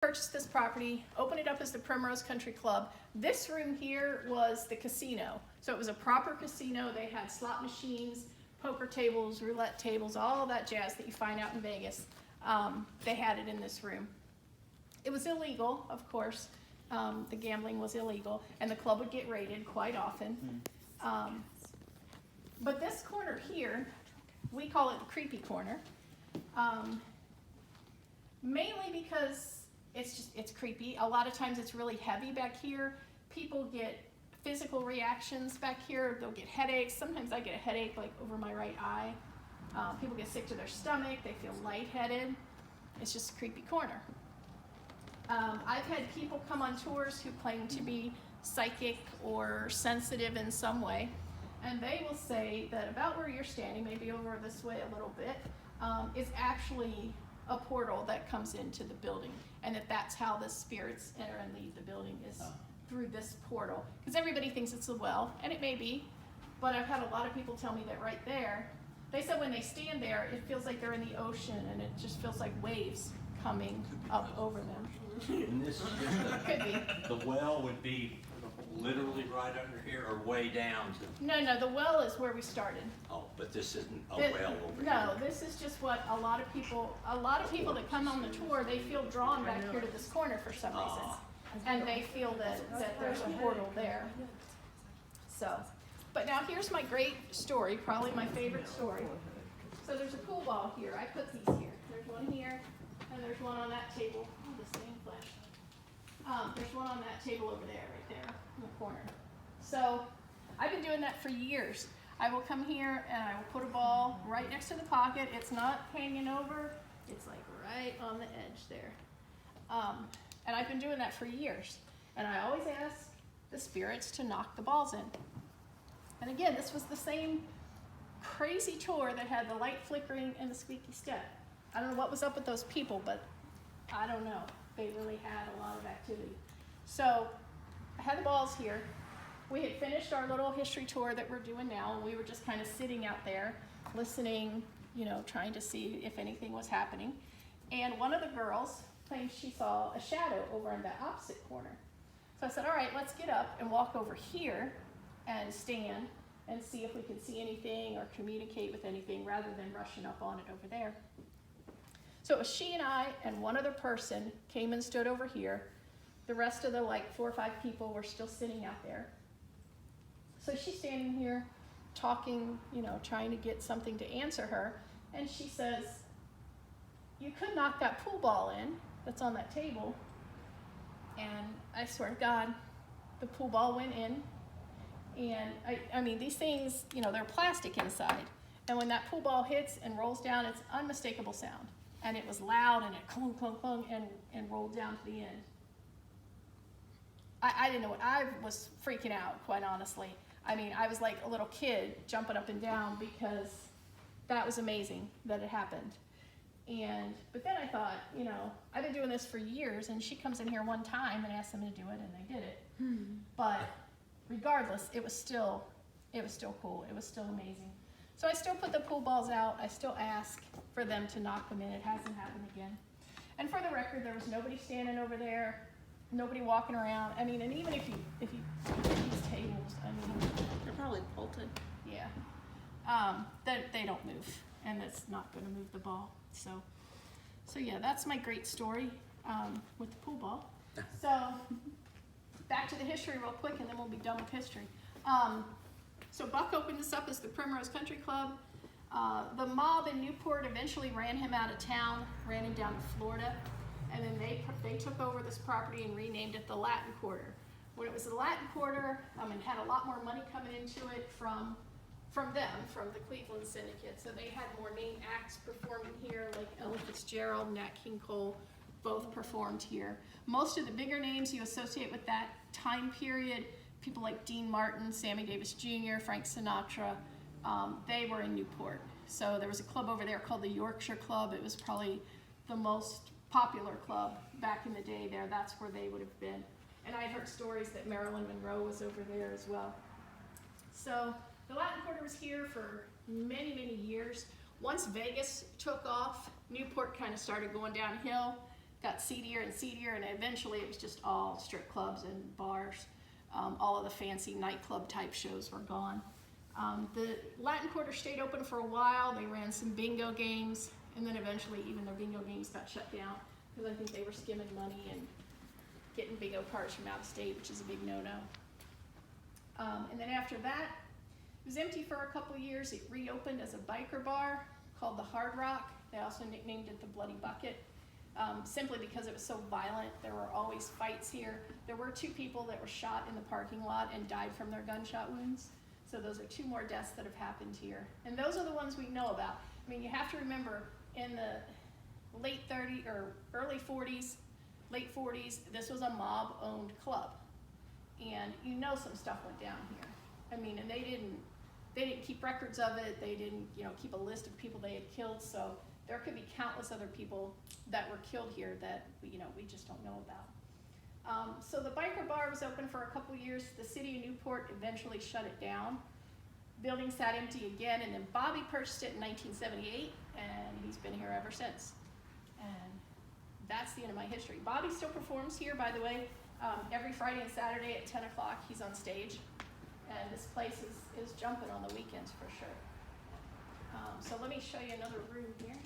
Purchased this property, opened it up as the Primrose Country Club. This room here was the casino. So it was a proper casino. They had slot machines, poker tables, roulette tables, all that jazz that you find out in Vegas. They had it in this room. It was illegal, of course. The gambling was illegal, and the club would get raided quite often. But this corner here, we call it the creepy corner, mainly because it's creepy. A lot of times it's really heavy back here. People get physical reactions back here. They'll get headaches. Sometimes I get a headache like over my right eye. People get sick to their stomach. They feel lightheaded. It's just a creepy corner. I've had people come on tours who claim to be psychic or sensitive in some way, and they will say that about where you're standing, maybe over this way a little bit, is actually a portal that comes into the building, and that's how the spirits enter and leave the building, is through this portal. Because everybody thinks it's a well, and it may be, but I've had a lot of people tell me that right there, they said when they stand there, it feels like they're in the ocean, and it just feels like waves coming up over them. And this is just Could be. the well would be literally right under here or way down to, No, the well is where we started. oh, but this isn't a This- well over No, here. this is just what a lot of people that come on the tour, they feel drawn back here to this corner for some reason. And they feel that there's a portal there. So, but now here's my great story, probably my favorite story. So there's a pool ball here. I put these here. There's one here, and there's one on that table. Oh, this thing flashed. There's one on that table over there, right there in the corner. So I've been doing that for years. I will come here and I will put a ball right next to the pocket. It's not hanging over. It's like right on the edge there. And I've been doing that for years. And I always ask the spirits to knock the balls in. And again, this was the same crazy tour that had the light flickering and the squeaky step. I don't know what was up with those people, but I don't know. They really had a lot of activity. So I had the balls here. We had finished our little history tour that we're doing now, and we were just kind of sitting out there listening, trying to see if anything was happening. And one of the girls claimed she saw a shadow over in the opposite corner. So I said, all right, let's get up and walk over here and stand and see if we can see anything or communicate with anything rather than rushing up on it over there. So it was she and I and one other person came and stood over here. The rest of the 4 or 5 people were still sitting out there. So she's standing here talking, trying to get something to answer her. And she says, you could knock that pool ball in that's on that table. And I swear to God, the pool ball went in. And I mean, these things, they're plastic inside. And when that pool ball hits and rolls down, it's unmistakable sound. And it was loud, and it clung, clung, clung, and rolled down to the end. I didn't know what, I was freaking out, quite honestly. I mean, I was like a little kid jumping up and down because that was amazing that it happened. But then I thought, I've been doing this for years, and she comes in here one time and asks them to do it, and they did it. But regardless, it was still cool. It was still amazing. So I still put the pool balls out. I still ask for them to knock them in. It hasn't happened again. And for the record, there was nobody standing over there, nobody walking around. I mean, and even if you these tables, I mean, They're probably bolted. yeah, they don't move, and it's not going to move the ball. So yeah, that's my great story with the pool ball. So back to the history real quick, and then we'll be done with history. So Buck opened this up as the Primrose Country Club. The mob in Newport eventually ran him out of town, ran him down to Florida, and then they took over this property and renamed it the Latin Quarter. When it was the Latin Quarter, it had a lot more money coming into it from the Cleveland Syndicate. So they had more name acts performing here, like Ella Fitzgerald, Nat King Cole, both performed here. Most of the bigger names you associate with that time period, people like Dean Martin, Sammy Davis Jr., Frank Sinatra, they were in Newport. So there was a club over there called the Yorkshire Club. It was probably the most popular club back in the day there. That's where they would have been. And I've heard stories that Marilyn Monroe was over there as well. So the Latin Quarter was here for many, many years. Once Vegas took off, Newport kind of started going downhill. got seedier and seedier, and eventually it was just all strip clubs and bars. All of the fancy nightclub type shows were gone. The Latin Quarter stayed open for a while. They ran some bingo games, and then eventually even their bingo games got shut down because I think they were skimming money and getting bingo cards from out of state, which is a big no-no. And then after that, it was empty for a couple years. It reopened as a biker bar called the Hard Rock. They also nicknamed it the Bloody Bucket, simply because it was so violent. There were always fights here. There were 2 people that were shot in the parking lot and died from their gunshot wounds. So those are 2 more deaths that have happened here. And those are the ones we know about. I mean, you have to remember, in the late 30s or early 40s, late 40s, this was a mob-owned club. And you know some stuff went down here. I mean, and they didn't keep records of it. They didn't, keep a list of people they had killed. So there could be countless other people that were killed here that we just don't know about. So the biker bar was open for a couple years. The city of Newport eventually shut it down. Building sat empty again, and then Bobby purchased it in 1978, and he's been here ever since. And that's the end of my history. Bobby still performs here, by the way. Every Friday and Saturday at 10 o'clock, he's on stage. And this place is jumping on the weekends for sure. So let me show you another room here.